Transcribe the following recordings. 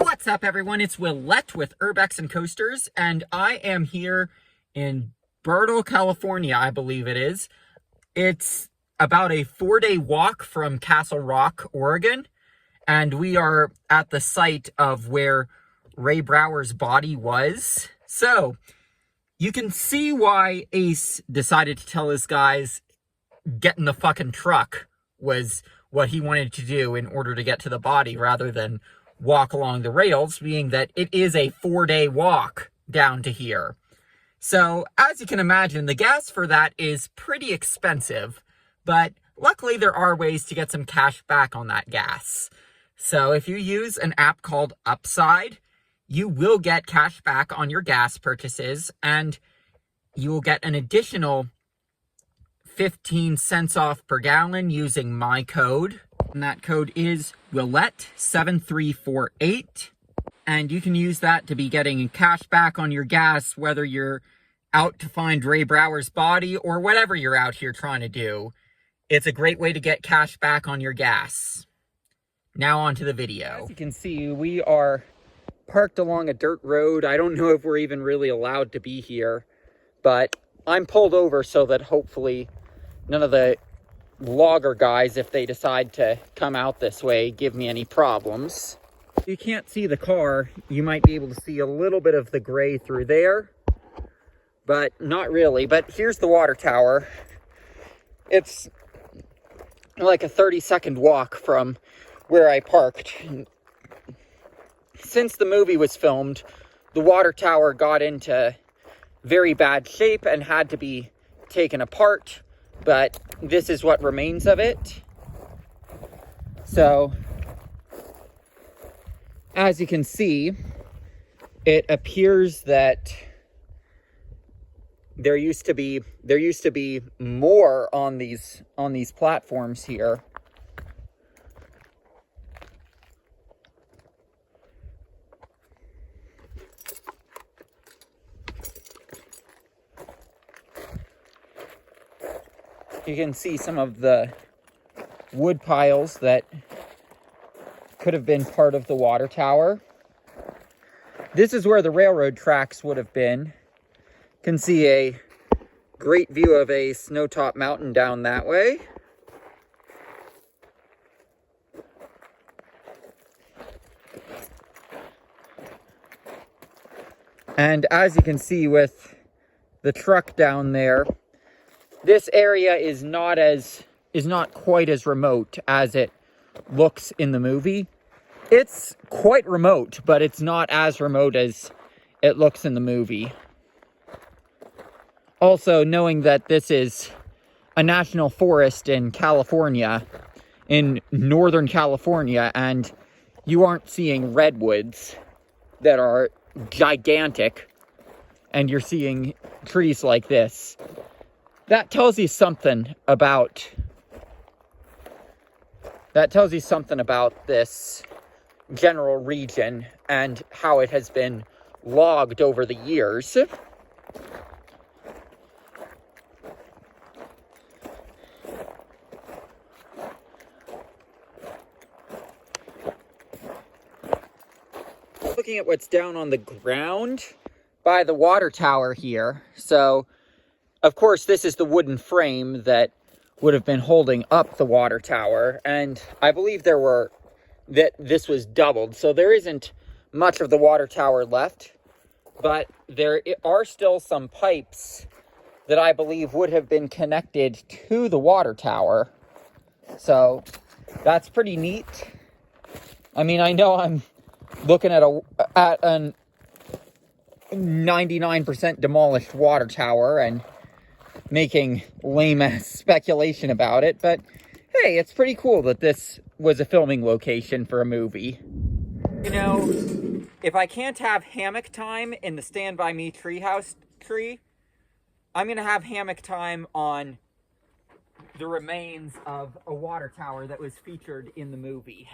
What's up, everyone? It's Willette with Urbex and Coasters, and I am here in Burtle, California, I believe it is. It's about a 4-day walk from Castle Rock, Oregon, and we are at the site of where Ray Brower's body was. So, you can see why Ace decided to tell his guys get in the fucking truck was what he wanted to do in order to get to the body rather than walk along the rails, being that it is a 4-day walk down to here. So, as you can imagine, the gas for that is pretty expensive, but luckily there are ways to get some cash back on that gas. So, if you use an app called Upside, you will get cash back on your gas purchases, and you will get an additional 15 cents off per gallon using my code. And that code is Willette7348. And you can use that to be getting cash back on your gas, whether you're out to find Ray Brower's body or whatever you're out here trying to do. It's a great way to get cash back on your gas. Now on to the video. As you can see, we are parked along a dirt road. I don't know if we're even really allowed to be here, but I'm pulled over so that hopefully none of the logger guys, if they decide to come out this way, give me any problems. You can't see the car. You might be able to see a little bit of the gray through there, but not really. But here's the water tower. It's like a 30-second walk from where I parked. Since the movie was filmed, the water tower got into very bad shape and had to be taken apart, but this is what remains of it. So, as you can see, it appears that there used to be more on these platforms here. You can see some of the wood piles that could have been part of the water tower. This is where the railroad tracks would have been. You can see a great view of a snow-top mountain down that way. And as you can see with the truck down there, this area is not quite as remote as it looks in the movie. It's quite remote, but it's not as remote as it looks in the movie. Also, knowing that this is a national forest in California, in Northern California, and you aren't seeing redwoods that are gigantic, and you're seeing trees like this, that tells you something about this general region and how it has been logged over the years. Looking at what's down on the ground by the water tower here. So, of course, this is the wooden frame that would have been holding up the water tower, and I believe this was doubled, so there isn't much of the water tower left, but there are still some pipes that I believe would have been connected to the water tower, so that's pretty neat. I mean, I know I'm looking at a 99% demolished water tower and making lame-ass speculation about it, but hey, it's pretty cool that this was a filming location for a movie. You know, if I can't have hammock time in the Stand By Me treehouse tree, I'm gonna have hammock time on the remains of a water tower that was featured in the movie.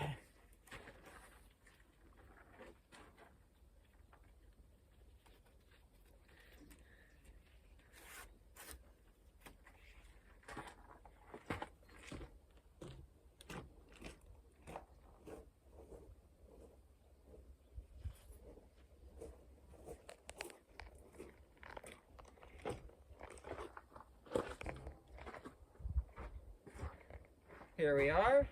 here we are.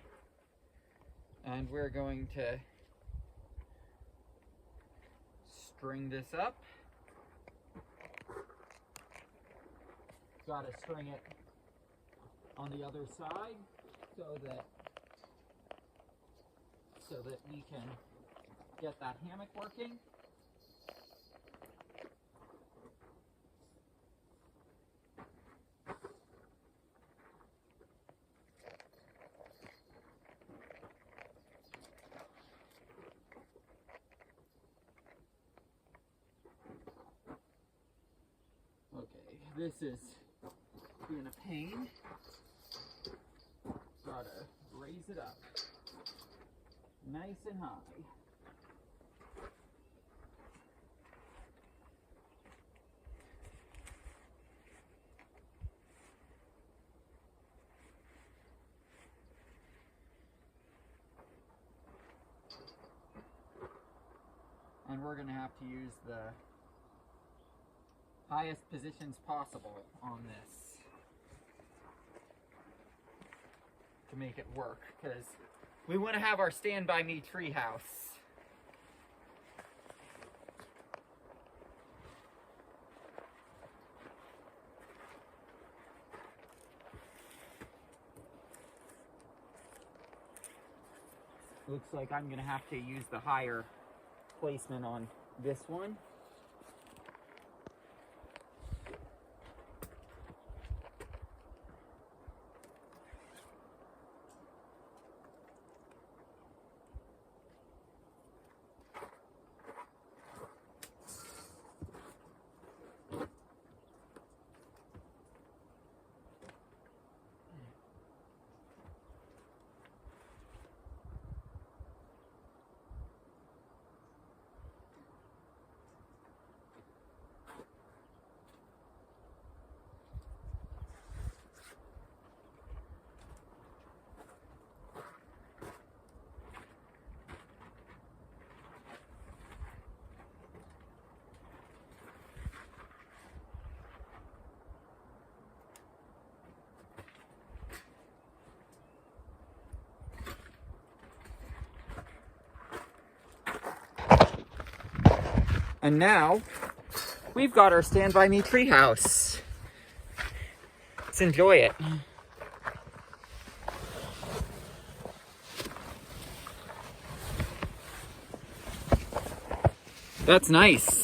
And we're going to string this up. Got to string it on the other side so that we can get that hammock working. Okay, this is being a pain. Gotta raise it up nice and high. And we're going to have to use the highest positions possible on this to make it work, because we want to have our Stand By Me treehouse. Looks like I'm going to have to use the higher placement on this one. And now, we've got our Stand By Me treehouse. Let's enjoy it. That's nice.